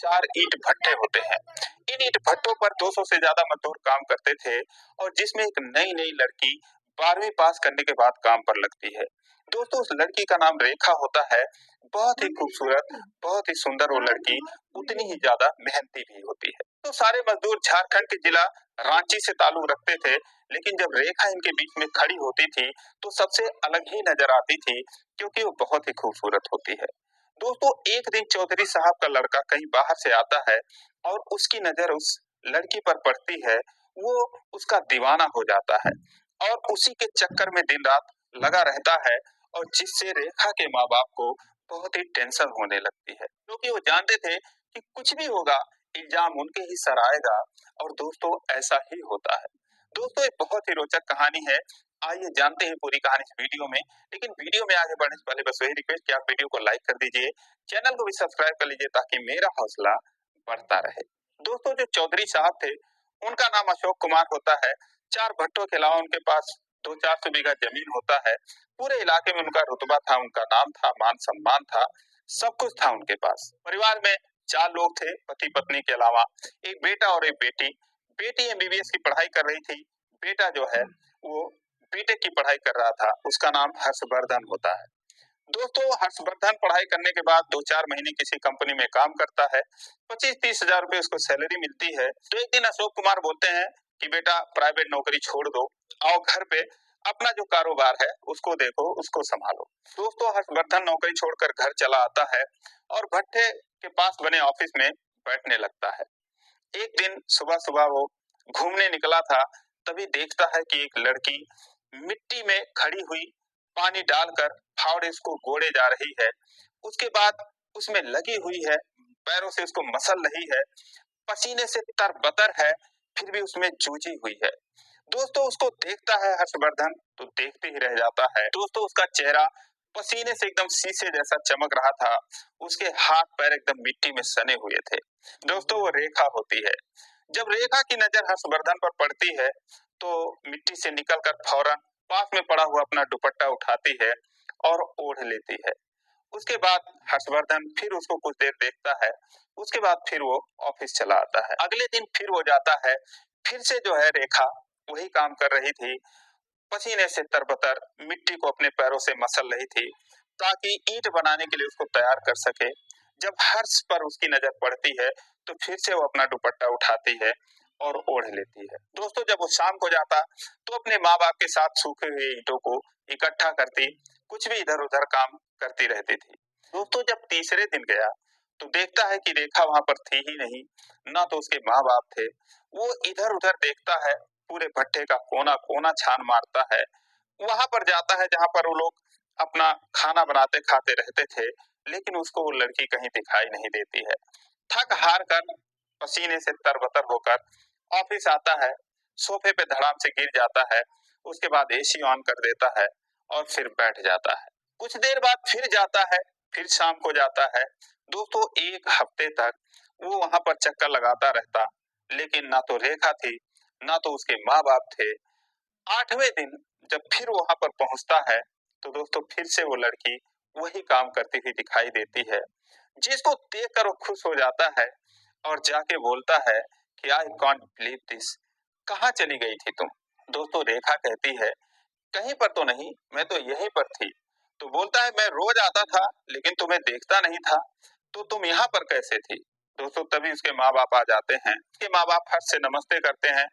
4 ईंट भट्टे होते हैं। इन ईंट भट्टों पर 200 से ज्यादा मजदूर काम करते थे और जिसमें एक नई-नई लड़की 12वीं पास करने के बाद काम पर लगती है। दोस्तों उस लड़की का नाम रेखा होता है। बहुत ही खूबसूरत, बहुत ही सुंदर वो लड़की, उतनी ही ज्यादा मेहनती भी होती है। तो सारे मजदूर झारखंड के जिला रांची से ताल्लुक रखते थे, लेकिन जब रेखा इनके बीच में खड़ी होती थी तो सबसे अलग ही नजर आती थी क्योंकि वो बहुत ही खूबसूरत होती है। दोस्तों एक दिन चौधरी साहब का लड़का कहीं बाहर से आता है और उसकी नजर उस लड़की पर पड़ती है। वो उसका दीवाना हो जाता है और उसी के चक्कर में दिन रात लगा रहता है और जिससे रेखा के माँ बाप को बहुत ही टेंशन होने लगती है क्योंकि वो जानते थे कि कुछ भी होगा इल्जाम उनके ही सर आएगा। और दोस्तों ऐसा ही होता है। दोस्तों एक बहुत ही रोचक कहानी है। आइए जानते हैं पूरी कहानी इस वीडियो में। लेकिन वीडियो में आगे बढ़ने से पहले बस वही रिक्वेस्ट कि आप वीडियो को लाइक कर दीजिए, चैनल को भी सब्सक्राइब कर लीजिए ताकि मेरा हौसला बढ़ता रहे। दोस्तों जो चौधरी साहब थे उनका नाम अशोक कुमार होता है। 4 भट्टों के अलावा उनके पास 200-400 बीघा जमीन होता है। पूरे इलाके में उनका रुतबा था, उनका नाम था, मान सम्मान था, सब कुछ था उनके पास। परिवार में 4 लोग थे पति पत्नी के अलावा, एक बेटा और एक बेटी। बेटी एमबीबीएस की पढ़ाई कर रही थी, बेटा जो है वो बीटेक की पढ़ाई कर रहा था, उसका नाम हर्षवर्धन होता है। दोस्तों हर्षवर्धन पढ़ाई करने के बाद 2-4 महीने किसी कंपनी में काम करता है, 25-30 हजार रुपए उसको सैलरी मिलती है। तो एक दिन अशोक कुमार बोलते हैं कि बेटा प्राइवेट नौकरी छोड़ दो, आओ घर पे अपना जो कारोबार है उसको देखो, उसको संभालो। दोस्तों हर्षवर्धन नौकरी छोड़कर घर चला आता है और भट्टे के पास बने ऑफिस में बैठने लगता है। एक दिन सुबह सुबह वो घूमने निकला था, तभी देखता है कि एक लड़की मिट्टी में खड़ी हुई पानी डालकर फावड़े उसको गोड़े जा रही है। उसके बाद उसमें लगी हुई है, पैरों से उसको मसल रही है, पसीने से तरबतर है, फिर भी उसमें जूझी हुई है। दोस्तों उसको देखता है हर्षवर्धन तो देखते ही रह जाता है। दोस्तों उसका चेहरा पसीने से एकदम शीशे जैसा चमक रहा था, उसके हाथ पैर एकदम मिट्टी में सने हुए थे। दोस्तों वो रेखा होती है। जब रेखा की नजर हर्षवर्धन पर पड़ती है तो मिट्टी से निकलकर फौरन पास में पड़ा हुआ अपना दुपट्टा उठाती है और ओढ़ लेती है। उसके बाद हर्षवर्धन फिर उसको कुछ देर देखता है, उसके बाद फिर वो ऑफिस चला आता है। अगले दिन फिर वो जाता है, फिर से जो है रेखा वही काम कर रही थी, पसीने से तरबतर मिट्टी को अपने पैरों से मसल रही थी ताकि ईंट बनाने के लिए उसको तैयार कर सके। जब हर्ष पर उसकी नजर पड़ती है तो फिर से वो अपना दुपट्टा उठाती है और ओढ़ लेती है। दोस्तों जब वो शाम को जाता तो अपने माँ बाप के साथ सूखे हुए ईंटों को इकट्ठा करती, कुछ भी इधर उधर काम करती रहती थी। दोस्तों जब तीसरे दिन गया तो देखता है कि रेखा वहां पर थी ही नहीं, ना तो उसके माँ बाप थे। वो इधर उधर देखता है, पूरे भट्टे का कोना कोना छान मारता है, वहां पर जाता है जहां पर वो लोग अपना खाना बनाते खाते रहते थे, लेकिन उसको वो लड़की कहीं दिखाई नहीं देती है। थक हार कर पसीने से तरबतर होकर ऑफिस आता है, सोफे पे धड़ाम से गिर जाता है, उसके बाद एसी ऑन कर देता है और फिर बैठ जाता है। कुछ देर बाद फिर जाता है, फिर शाम को जाता है। दोस्तों 1 हफ्ते तक वो वहां पर चक्कर लगाता रहता, लेकिन ना तो रेखा थी, ना तो उसके माँ बाप थे। 8वें दिन जब फिर वहां पर पहुंचता है तो दोस्तों फिर से वो लड़की वही काम करती हुई दिखाई देती है, जिसको देखकर वो खुश हो जाता है और जाके बोलता है कि आई कांट बिलीव दिस, कहाँ चली गई थी तुम? दोस्तों रेखा कहती है कहीं पर तो नहीं, मैं तो यहीं पर थी। तो बोलता है मैं रोज आता था लेकिन तुम्हें देखता नहीं था, तो तुम यहाँ पर कैसे थी? दोस्तों तभी उसके माँ बाप आ जाते हैं। उसके माँ बाप हर्ष से नमस्ते करते हैं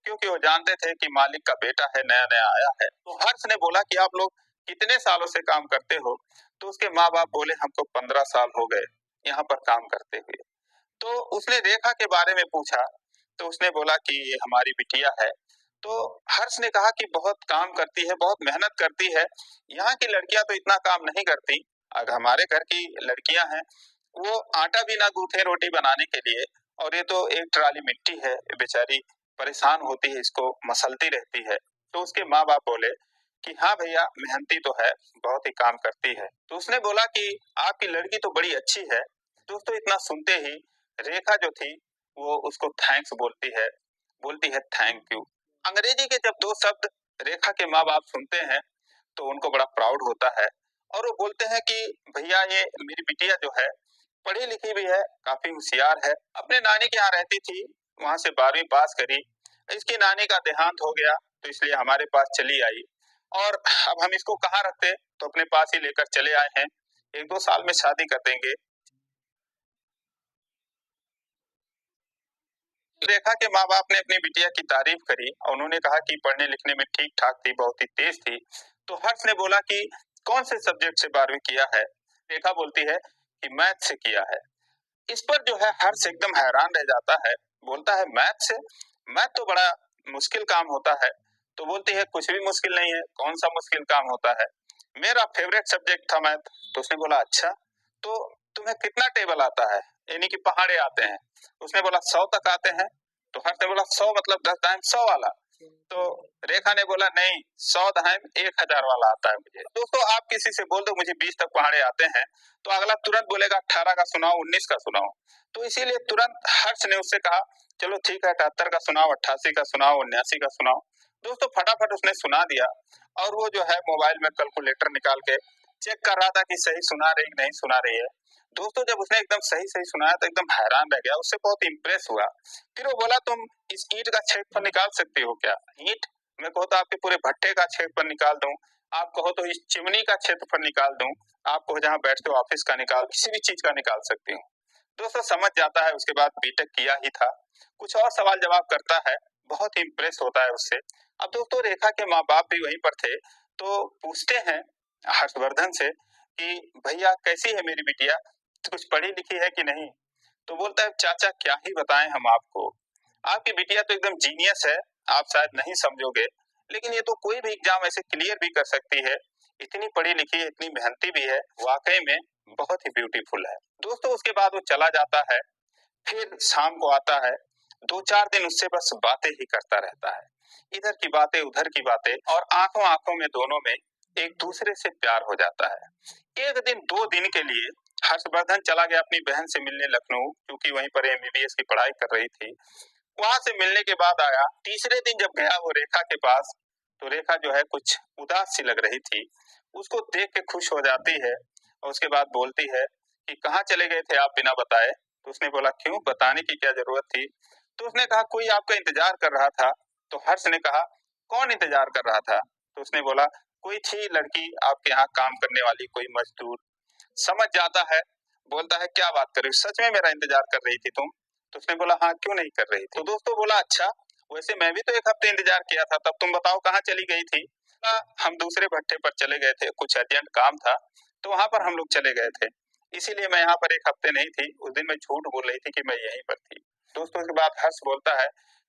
क्योंकि वो जानते थे कि मालिक का बेटा है, नया नया आया है। तो हर्ष ने बोला कि आप लोग कितने सालों से काम करते हो? तो उसके माँ बाप बोले हमको 15 साल हो गए यहाँ पर काम करते हुए। तो उसने रेखा के बारे में पूछा तो उसने बोला कि ये हमारी बिटिया है। तो हर्ष ने कहा कि बहुत काम करती है, बहुत मेहनत करती है, यहाँ की लड़कियां तो इतना काम नहीं करती। अगर हमारे घर की लड़कियां हैं वो आटा भी ना गूंथे रोटी बनाने के लिए, और ये तो एक ट्राली मिट्टी है, बेचारी परेशान होती है, इसको मसलती रहती है। तो उसके माँ बाप बोले कि हाँ भैया मेहनती तो है, बहुत ही काम करती है। तो उसने बोला कि आपकी लड़की तो बड़ी अच्छी है। दोस्तों इतना सुनते ही रेखा जो थी वो उसको थैंक्स बोलती है थैंक यू। अंग्रेजी के जब 2 शब्द रेखा के माँ बाप सुनते हैं तो उनको बड़ा प्राउड होता है और वो बोलते हैं कि भैया ये मेरी बिटिया जो है पढ़ी लिखी भी है, काफी होशियार है। अपने नानी के यहाँ रहती थी, वहां से 12वीं पास करी। इसकी नानी का देहांत हो गया तो इसलिए हमारे पास चली आई और अब हम इसको कहाँ रखते, तो अपने पास ही लेकर चले आए हैं। 1-2 साल में शादी कर देंगे। रेखा के माँ बाप ने अपनी बिटिया की तारीफ करी और उन्होंने कहा कि पढ़ने लिखने में ठीक ठाक थी, बहुत ही तेज थी। तो हर्ष ने बोला कि कौन से सब्जेक्ट से 12वीं किया है। रेखा बोलती है कि मैथ से किया है। इस पर जो है हर्ष एकदम हैरान रह जाता है, बोलता है मैथ से, मैथ तो बड़ा मुश्किल काम होता है। तो बोलती है कुछ भी मुश्किल नहीं है, कौन सा मुश्किल काम होता है, मेरा फेवरेट सब्जेक्ट था मैथ। तो उसने बोला अच्छा, तो तुम्हें कितना टेबल आता है, यानी कि पहाड़े आते हैं। उसने बोला 100 तक आते हैं। तो हर्ष ने बोला 100 मतलब 10 दाएं 100 वाला। तो रेखा ने बोला नहीं, 100 दाएं 1000 वाला आता है मुझे। दोस्तों आप किसी से बोल दो मुझे 20 तक पहाड़े आते हैं, तो अगला तुरंत बोलेगा 18 का सुनाओ, 19 का सुनाओ। तो इसीलिए तुरंत हर्ष ने उससे कहा चलो ठीक है 78 का सुनाओ, 88 का सुनाओ, 79 का सुनाओ। दोस्तों फटाफट उसने सुना दिया और वो जो है मोबाइल में कैलकुलेटर निकाल के चेक कर रहा था कि सही सुना रही नहीं सुना रही है। दोस्तों जब उसने एकदम सही सही सुनाया तो एकदम हैरान रह गया, उससे बहुत इंप्रेस हुआ। फिर वो बोला तुम इस ईंट का क्षेत्रफल निकाल सकती हो क्या। ईंट, मैं कहो तो आपके पूरे भट्टे का क्षेत्रफल निकाल दूं, आप कहो तो इस चिमनी का क्षेत्रफल निकाल दूं, आप कहो जहाँ बैठते हो ऑफिस का निकाल, किसी भी चीज का निकाल सकती हूँ। दोस्तों समझ जाता है, उसके बाद बीटेक किया ही था। कुछ और सवाल जवाब करता है, बहुत ही इंप्रेस होता है उससे। अब दोस्तों रेखा के माँ बाप भी वहीं पर थे, तो पूछते हैं हर्षवर्धन से कि भैया कैसी है मेरी बिटिया, कुछ पढ़ी लिखी है कि नहीं। तो बोलता है चाचा क्या ही बताएं हम आपको, आपकी बिटिया तो एकदम जीनियस है, आप शायद नहीं समझोगे, लेकिन ये तो कोई भी एग्जाम ऐसे क्लियर भी कर सकती है, इतनी पढ़ी लिखी है, इतनी मेहनती भी है, वाकई में बहुत ही ब्यूटीफुल है। दोस्तों उसके बाद वो चला जाता है। फिर शाम को आता है, 2-4 दिन उससे बस बातें ही करता रहता है, इधर की बातें उधर की बातें, और आंखों आंखों में दोनों में एक दूसरे से प्यार हो जाता है। एक दिन 2 दिन के लिए हर्षवर्धन चला गया अपनी बहन से मिलने लखनऊ, क्योंकि वहीं पर एमबीबीएस की पढ़ाई कर रही थी। वहां से मिलने के बाद आया, तीसरे दिन जब गया वो रेखा के पास, तो रेखा जो है कुछ उदास सी लग रही थी। उसको देख के खुश हो जाती है और उसके बाद बोलती है कि कहाँ चले गए थे आप बिना बताए। तो उसने बोला क्यों, बताने की क्या जरूरत थी। तो उसने कहा कोई आपका इंतजार कर रहा था। तो हर्ष ने कहा कौन इंतजार कर रहा था। तो उसने बोला कोई थी लड़की आपके यहाँ काम करने वाली, कोई मजदूर। समझ जाता है, बोलता है क्या बात कर रही हो, सच में मेरा इंतजार कर रही थी तुम। तो उसने बोला हाँ क्यों नहीं कर रही थी। तो दोस्तों बोला अच्छा, वैसे मैं भी तो 1 हफ्ते इंतजार किया था, तब तुम बताओ कहाँ चली गई थी। हम दूसरे भट्टे पर चले गए थे, कुछ अर्जेंट काम था, तो वहां पर हम लोग चले गए थे, इसीलिए मैं यहाँ पर 1 हफ्ते नहीं थी। उस दिन मैं झूठ बोल रही थी कि मैं यहीं पर थी। दोस्तों के बाद हर्ष बोलता है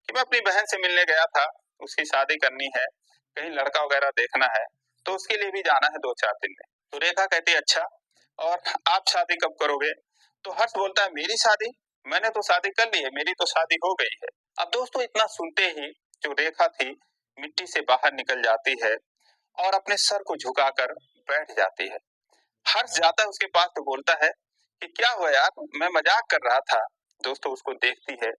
कि मैं अपनी बहन से मिलने गया था, उसकी शादी करनी है, कहीं लड़का वगैरह देखना है, तो उसके लिए भी जाना है 2-4 दिन में। तो रेखा कहती है अच्छा, और आप शादी कब करोगे। तो हर्ष बोलता है मेरी शादी, मैंने तो शादी कर ली है, मेरी तो शादी हो गई है। अब दोस्तों इतना सुनते ही जो रेखा थी मिट्टी से बाहर निकल जाती है और अपने सर को झुकाकर बैठ जाती है। हर्ष जाता है उसके पास तो बोलता है कि क्या हुआ यार, मैं मजाक कर रहा था। दोस्तों उसको देखती है,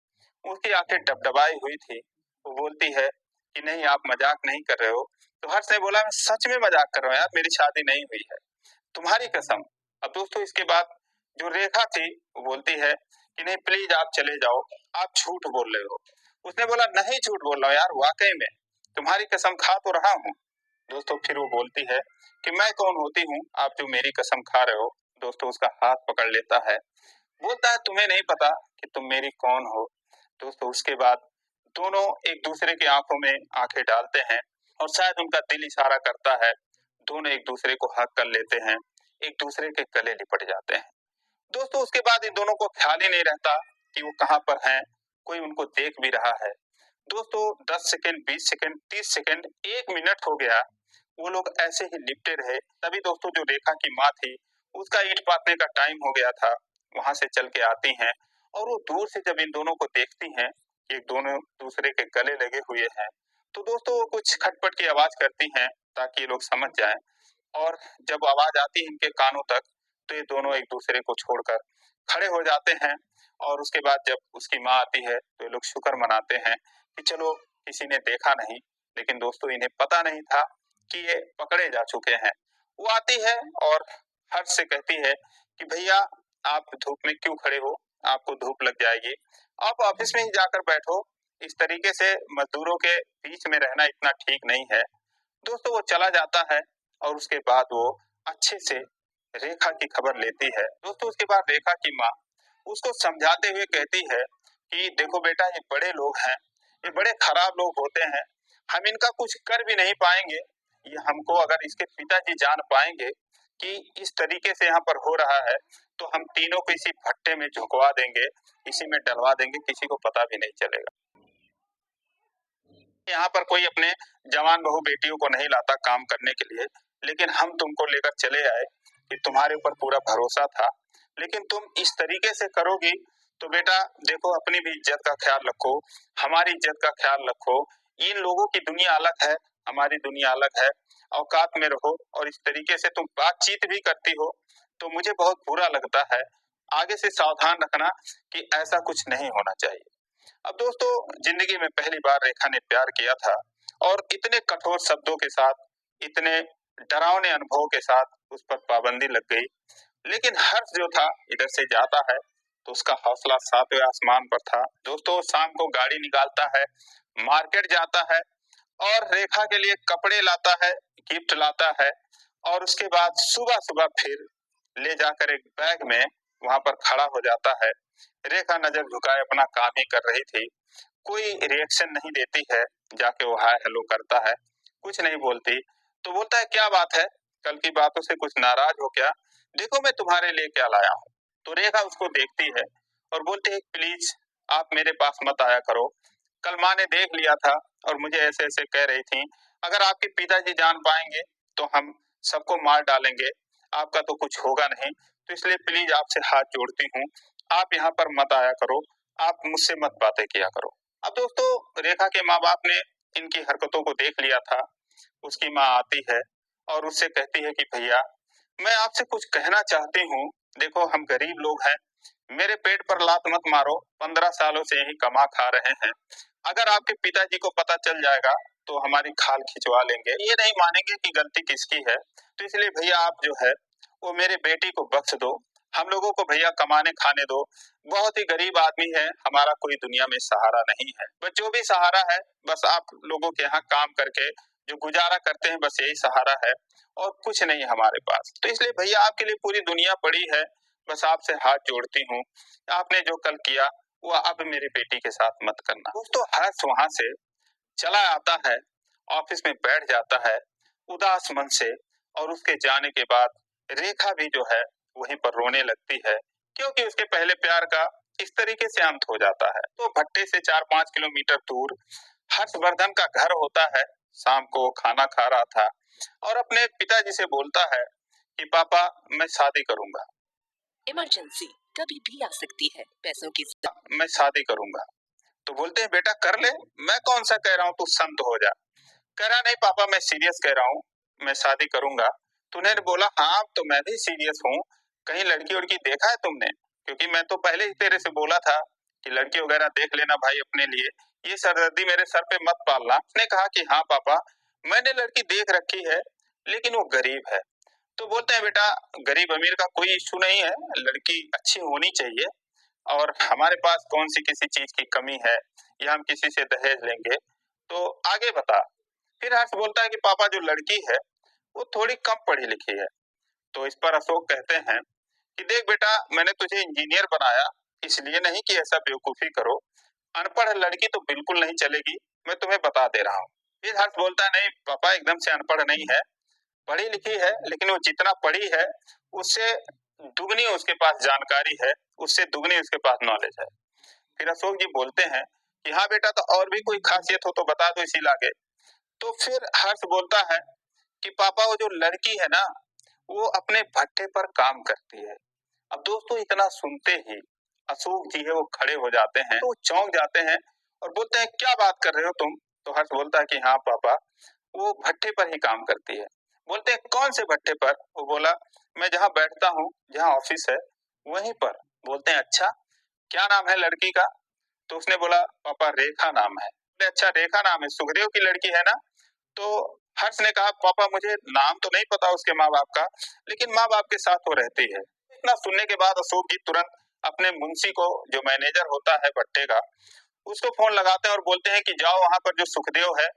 उसकी आंखें डबडबाई हुई थी। वो बोलती है कि नहीं आप मजाक नहीं कर रहे हो। तो हर्ष ने बोला मैं सच में मजाक कर रहा हूँ यार, मेरी शादी नहीं हुई है, तुम्हारी कसम। अब दोस्तों इसके बाद जो रेखा थी वो बोलती है कि नहीं प्लीज आप चले जाओ, आप झूठ बोल रहे हो। उसने बोला नहीं झूठ बोल रहा हूँ यार, वाकई में तुम्हारी कसम खा तो रहा हूँ। दोस्तों फिर वो बोलती है कि मैं कौन होती हूँ आप जो मेरी कसम खा रहे हो। दोस्तों उसका हाथ पकड़ लेता है, बोलता है तुम्हें नहीं पता कि तुम मेरी कौन हो। दोस्तों उसके बाद दोनों एक दूसरे की आंखों में आंखें डालते हैं और शायद उनका दिल इशारा करता है, दोनों एक दूसरे को हक कर लेते हैं, एक दूसरे के गले लिपट जाते हैं। दोस्तों उसके बाद इन दोनों को ख्याल ही नहीं रहता कि वो कहाँ पर हैं, कोई उनको देख भी रहा है। दोस्तों 10 सेकंड, 20 सेकंड, 30 सेकंड, 1 मिनट हो गया, वो लोग ऐसे ही लिपटे रहे। तभी दोस्तों जो रेखा की माँ थी उसका ईंट पाथने का टाइम हो गया था, वहां से चल के आती हैं और वो दूर से जब इन दोनों को देखती हैं कि दोनों दूसरे के गले लगे हुए हैं, तो दोस्तों वो कुछ खटपट की आवाज करती हैं ताकि ये लोग समझ जाएं। और जब आवाज आती है इनके कानों तक तो ये दोनों एक दूसरे को छोड़कर खड़े हो जाते हैं। और उसके बाद जब उसकी माँ आती है तो ये लोग शुक्र मनाते हैं कि चलो किसी ने देखा नहीं। लेकिन दोस्तों इन्हें पता नहीं था कि ये पकड़े जा चुके हैं। वो आती है और हर्ष से कहती है कि भैया आप धूप में क्यों खड़े हो, आपको धूप लग जाएगी, आप ऑफिस में ही जाकर बैठो। इस तरीके से मजदूरों के बीच में रहना इतना ठीक नहीं है। दोस्तों वो चला जाता है और उसके बाद वो अच्छे से रेखा की खबर लेती है। दोस्तों उसके बाद रेखा की माँ उसको समझाते हुए कहती है कि देखो बेटा, ये बड़े लोग हैं, ये बड़े खराब लोग होते हैं, हम इनका कुछ कर भी नहीं पाएंगे। ये हमको, अगर इसके पिताजी जान पाएंगे कि इस तरीके से यहाँ पर हो रहा है, तो हम तीनों को इसी भट्टे में झुकवा देंगे, इसी में डलवा देंगे, किसी को पता भी नहीं चलेगा। यहाँ पर कोई अपने जवान बहू बेटियों को नहीं लाता काम करने के लिए, लेकिन हम तुमको लेकर चले आए कि तुम्हारे ऊपर पूरा भरोसा था, लेकिन तुम इस तरीके से करोगी तो बेटा देखो, अपनी भी इज्जत का ख्याल रखो, हमारी इज्जत का ख्याल रखो। इन लोगों की दुनिया अलग है, हमारी दुनिया अलग है, औकात में रहो। और इस तरीके से तुम बातचीत भी करती हो तो मुझे बहुत बुरा लगता है। आगे से सावधान रखना कि ऐसा कुछ नहीं होना चाहिए। अब दोस्तों, जिंदगी में पहली बार रेखा ने प्यार किया था और इतने कठोर शब्दों के साथ, इतने डरावने अनुभवों के साथ उस पर पाबंदी लग गई। लेकिन हर्ष जो था, इधर से जाता है तो उसका हौसला सातवें आसमान पर था। दोस्तों शाम को गाड़ी निकालता है, मार्केट जाता है और रेखा के लिए कपड़े लाता है, गिफ्ट लाता है, और उसके बाद सुबह सुबह फिर ले जाकर एक बैग में वहां पर खड़ा हो जाता है। रेखा नजर झुकाए अपना काम ही कर रही थी, कोई रिएक्शन नहीं देती है। जाके वो हाय हेलो करता है, कुछ नहीं बोलती। तो बोलता है क्या बात है, कल की बातों से कुछ नाराज हो क्या, देखो मैं तुम्हारे लिए क्या लाया हूँ। तो रेखा उसको देखती है और बोलती है प्लीज आप मेरे पास मत आया करो, कल माँ ने देख लिया था और मुझे ऐसे ऐसे कह रही थी, अगर आपके पिताजी जान पाएंगे तो हम सबको मार डालेंगे, आपका तो कुछ होगा नहीं, तो इसलिए प्लीज आपसे हाथ जोड़ती हूँ, आप यहाँ पर मत आया करो, आप मुझसे मत बातें किया करो। अब दोस्तों रेखा के माँ बाप ने इनकी हरकतों को देख लिया था। उसकी माँ आती है और उससे कहती है कि भैया मैं आपसे कुछ कहना चाहती हूँ, देखो हम गरीब लोग हैं, मेरे पेट पर लात मत मारो, 15 सालों से यही कमा खा रहे हैं, अगर आपके पिताजी को पता चल जाएगा तो हमारी खाल खिंचवा लेंगे, ये नहीं मानेंगे कि गलती किसकी है। तो इसलिए भैया आप जो है वो मेरे बेटी को बख्श दो, हम लोगों को भैया कमाने खाने दो, बहुत ही गरीब आदमी है, हमारा कोई दुनिया में सहारा नहीं है, बस जो भी सहारा है बस आप लोगों के यहाँ काम करके जो गुजारा करते हैं, बस यही सहारा है और कुछ नहीं हमारे पास। तो इसलिए भैया आपके लिए पूरी दुनिया पड़ी है, बस आपसे हाथ जोड़ती हूँ, आपने जो कल किया वो अब मेरी बेटी के साथ मत करना। दोस्तों हर्ष वहां से चला आता है, ऑफिस में बैठ जाता है उदास मन से, और उसके जाने के बाद रेखा भी जो है वहीं पर रोने लगती है, क्योंकि उसके पहले प्यार का इस तरीके से अंत हो जाता है। तो भट्टे से 4-5 किलोमीटर दूर हर्षवर्धन का घर होता है। शाम को खाना खा रहा था और अपने पिताजी से बोलता है कि पापा मैं शादी करूंगा, इमरजेंसी कभी भी आ सकती है, पैसों की मैं शादी करूंगा। तो बोलते हैं बेटा कर ले, मैं कौन सा कह रहा हूँ तू संत हो जा। कह रहा नहीं पापा मैं सीरियस कह रहा हूँ, मैं शादी करूंगा। तूने बोला हाँ तो मैं भी सीरियस हूँ, कहीं लड़की उड़की देखा है तुमने, क्योंकि मैं तो पहले ही तेरे से बोला था कि लड़की वगैरह देख लेना भाई अपने लिए, ये सरदर्दी मेरे सर पे मत पालना। उसने कहा कि हाँ पापा मैंने लड़की देख रखी है, लेकिन वो गरीब है। तो बोलते हैं बेटा गरीब अमीर का कोई इश्यू नहीं है, लड़की अच्छी होनी चाहिए, और हमारे पास कौन सी किसी चीज की कमी है या हम किसी से दहेज लेंगे, तो आगे बता। फिर हर्ष बोलता है कि पापा जो लड़की है वो थोड़ी कम पढ़ी लिखी है। तो इस पर अशोक कहते हैं कि देख बेटा मैंने तुझे इंजीनियर बनाया इसलिए नहीं कि ऐसा बेवकूफी करो, अनपढ़ लड़की तो बिल्कुल नहीं चलेगी, मैं तुम्हें बता दे रहा हूँ। फिर हर्ष बोलता है नहीं पापा एकदम से अनपढ़ नहीं है, पढ़ी लिखी है, लेकिन वो जितना पढ़ी है उससे दुगनी उसके पास जानकारी है, उससे दुगनी उसके पास नॉलेज है। फिर अशोक जी बोलते हैं कि हाँ बेटा तो और भी कोई खासियत हो तो बता दो इसी लागे। तो फिर हर्ष बोलता है कि पापा वो जो लड़की है ना वो अपने भट्टे पर काम करती है। अब दोस्तों इतना सुनते ही अशोक जी है वो खड़े हो जाते हैं, तो चौंक जाते हैं और बोलते हैं क्या बात कर रहे हो तुम। तो हर्ष बोलता है कि हाँ पापा वो भट्टे पर ही काम करती है। बोलते हैं कौन से भट्टे पर, वो बोला मैं जहाँ बैठता हूँ, जहाँ ऑफिस है वहीं पर। बोलते हैं अच्छा क्या नाम है लड़की का, तो उसने बोला पापा रेखा नाम है। अच्छा रेखा नाम है, सुखदेव की लड़की है ना। तो हर्ष ने कहा पापा मुझे नाम तो नहीं पता उसके माँ बाप का, लेकिन माँ बाप के साथ वो रहती है। इतना सुनने के बाद अशोक जी तुरंत अपने मुंशी को, जो मैनेजर होता है भट्टे का, उसको फोन लगाते हैं और बोलते हैं कि जाओ वहां पर जो सुखदेव है,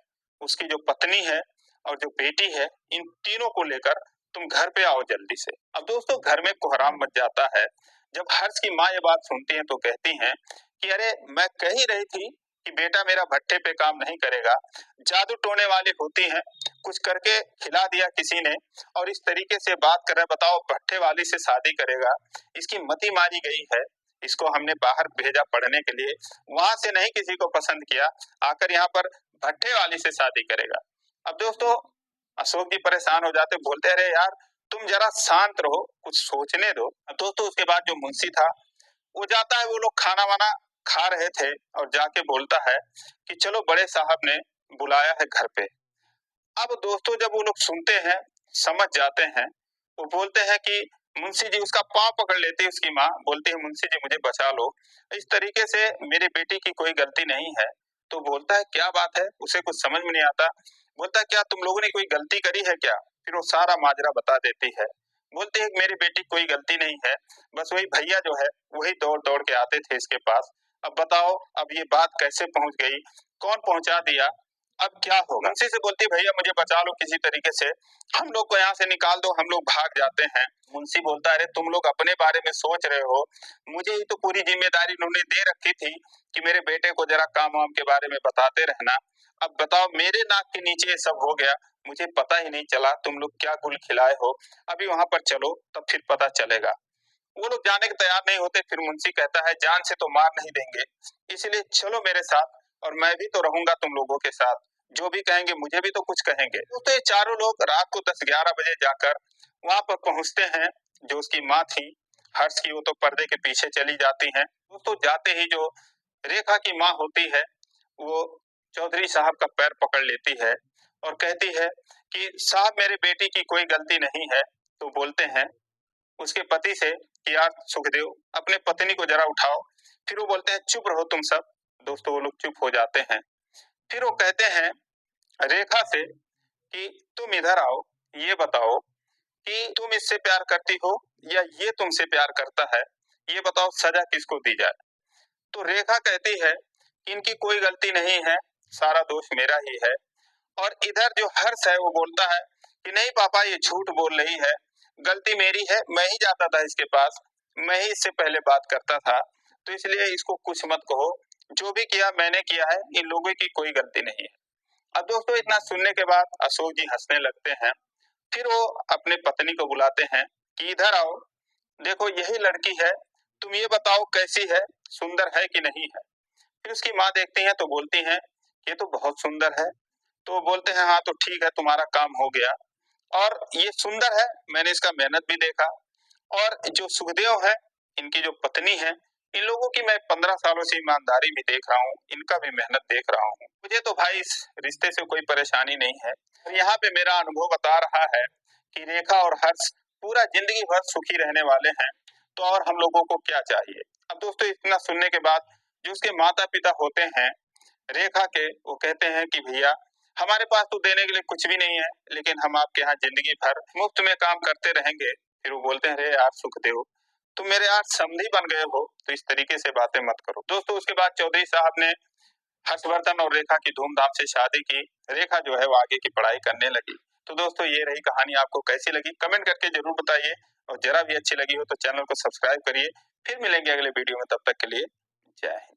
उसकी जो पत्नी है और जो बेटी है, इन तीनों को लेकर तुम घर पे आओ जल्दी से। अब दोस्तों घर में कोहराम मच जाता है। जब हर्ष की माँ ये बात सुनती है तो कहती हैं कि अरे मैं कह ही रही थी कि बेटा मेरा भट्टे पे काम नहीं करेगा, जादू टोने वाली होती हैं, कुछ करके खिला दिया किसी ने और इस तरीके से बात कर रहा है, बताओ भट्टे वाली से शादी करेगा, इसकी मति मारी गई है, इसको हमने बाहर भेजा पढ़ने के लिए, वहां से नहीं किसी को पसंद किया, आकर यहाँ पर भट्टे वाली से शादी करेगा। अब दोस्तों अशोक जी परेशान हो जाते, बोलते अरे यार तुम जरा शांत रहो, कुछ सोचने दो। दोस्तों उसके बाद जो मुंशी था वो जाता है, वो लोग खाना वाना खा रहे थे और जाके बोलता है कि चलो बड़े साहब ने बुलाया है घर पे। अब दोस्तों जब वो लोग सुनते हैं, समझ जाते हैं, वो बोलते हैं कि मुंशी जी, उसका पांव पकड़ लेती है उसकी माँ, बोलती है मुंशी जी मुझे बचा लो, इस तरीके से मेरी बेटी की कोई गलती नहीं है। तो बोलता है क्या बात है, उसे कुछ समझ में नहीं आता। बोलता है क्या तुम लोगों ने कोई गलती करी है क्या? फिर वो सारा माजरा बता देती है। बोलती है मेरी बेटी कोई गलती नहीं है, बस वही भैया जो है वही दौड़ दौड़ के आते थे इसके पास। अब बताओ अब ये बात कैसे पहुंच गई, कौन पहुंचा दिया, अब क्या होगा? मुंशी से बोलती भैया मुझे बचा लो किसी तरीके से, हम लोग को यहाँ से निकाल दो, हम लोग भाग जाते हैं। मुंशी बोलता है अरे तुम लोग अपने बारे में सोच रहे हो, मुझे ही तो पूरी जिम्मेदारी उन्होंने दे रखी थी कि मेरे बेटे को जरा काम वाम के बारे में बताते रहना। अब बताओ मेरे नाक के नीचे ये सब हो गया, मुझे पता ही नहीं चला तुम लोग क्या गुल खिलाए हो, अभी वहां पर चलो तब फिर पता चलेगा। वो लोग जाने के तैयार नहीं होते, फिर मुंशी कहता है जान से तो मार नहीं देंगे, इसलिए चलो मेरे साथ और मैं भी तो रहूंगा तुम लोगों के साथ, जो भी कहेंगे मुझे भी तो कुछ कहेंगे। तो ये चारों लोग रात को 10-11 बजे जाकर वहां पर पहुंचते हैं। जो उसकी माँ थी हर्ष की, वो तो पर्दे के पीछे चली जाती हैं। दोस्तों जाते ही जो रेखा की माँ होती है वो चौधरी साहब का पैर पकड़ लेती है और कहती है कि साहब मेरे बेटी की कोई गलती नहीं है। तो बोलते हैं उसके पति से कि यार सुखदेव अपने पत्नी को जरा उठाओ। फिर वो बोलते हैं चुप रहो तुम सब। दोस्तों वो लोग चुप हो जाते हैं। फिर वो कहते हैं रेखा से कि तुम इधर आओ, ये बताओ कि तुम इससे प्यार करती हो या ये तुमसे प्यार करता है, ये बताओ सजा किसको दी जाए। तो रेखा कहती है कि इनकी कोई गलती नहीं है, सारा दोष मेरा ही है। और इधर जो हर्ष है वो बोलता है कि नहीं पापा ये झूठ बोल रही है, गलती मेरी है, मैं ही जाता था इसके पास, मैं ही इससे पहले बात करता था, तो इसलिए इसको कुछ मत कहो, जो भी किया मैंने किया है, इन लोगों की कोई गलती नहीं है। अब दोस्तों इतना सुनने के बाद अशोक जी हंसने लगते हैं। फिर वो अपने पत्नी को बुलाते हैं कि इधर आओ, देखो यही लड़की है, तुम ये बताओ कैसी है, सुंदर है कि नहीं है। फिर उसकी माँ देखती है तो बोलती है ये तो बहुत सुंदर है। तो बोलते हैं हाँ तो ठीक है तुम्हारा काम हो गया, और ये सुंदर है, मैंने इसका मेहनत भी देखा, और जो सुखदेव है इनकी जो पत्नी है, इन लोगों की मैं 15 सालों से ईमानदारी भी देख रहा हूँ, इनका भी मेहनत देख रहा हूँ, मुझे तो भाई इस रिश्ते से कोई परेशानी नहीं है। यहाँ पे मेरा अनुभव बता रहा है कि रेखा और हर्ष पूरा जिंदगी भर सुखी रहने वाले हैं, तो और हम लोगों को क्या चाहिए। अब दोस्तों इतना सुनने के बाद जो उसके माता पिता होते हैं रेखा के, वो कहते हैं कि भैया हमारे पास तो देने के लिए कुछ भी नहीं है, लेकिन हम आपके यहाँ जिंदगी भर मुफ्त में काम करते रहेंगे। फिर वो बोलते हैं अरे यार सुखदेव तुम मेरे यार समधी बन गए हो, तो इस तरीके से बातें मत करो। दोस्तों उसके बाद चौधरी साहब ने हर्षवर्धन और रेखा की धूमधाम से शादी की। रेखा जो है वो आगे की पढ़ाई करने लगी। तो दोस्तों ये रही कहानी, आपको कैसी लगी कमेंट करके जरूर बताइए, और जरा भी अच्छी लगी हो तो चैनल को सब्सक्राइब करिए। फिर मिलेंगे अगले वीडियो में, तब तक के लिए जय हिंद।